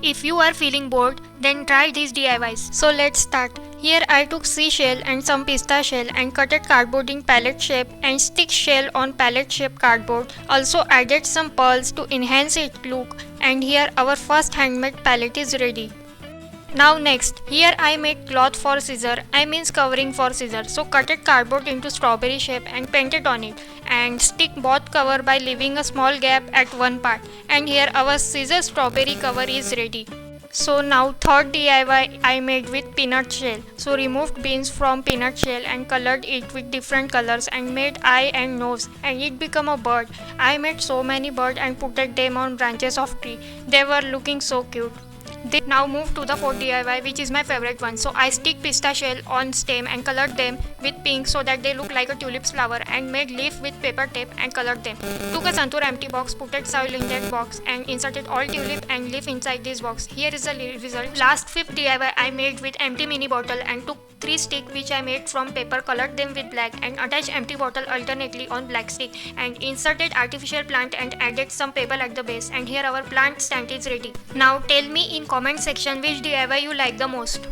If you are feeling bored, then try these DIYs. So let's start. Here I took seashell and some pista shell and cutted cardboard in palette shape and stick shell on palette shape cardboard. Also added some pearls to enhance its look, and here our first handmade palette is ready. Now next, here I made cloth for scissor, I means covering for scissor. So cutted cardboard into strawberry shape and painted on it, and stick both cover by leaving a small gap at one part, and here our scissor strawberry cover is ready. So now third DIY I made with peanut shell. So removed beans from peanut shell and colored it with different colors and made eye and nose, and it became a bird. I made so many birds and put them on branches of tree. They were looking so cute. Now move to the fourth DIY, which is my favorite one. So I stick pista shell on stem and colored them with pink so that they look like a tulip's flower, and made leaf with paper tape and colored them. Took a santur empty box, put soil in that box and inserted all tulip and leaf inside this box. Here is the result. Last fifth DIY I made with empty mini bottle and took 3 sticks which I made from paper, colored them with black and attached empty bottle alternately on black stick and inserted artificial plant and added some paper at the base, and here our plant stand is ready. Now tell me in comment section which DIY you like the most.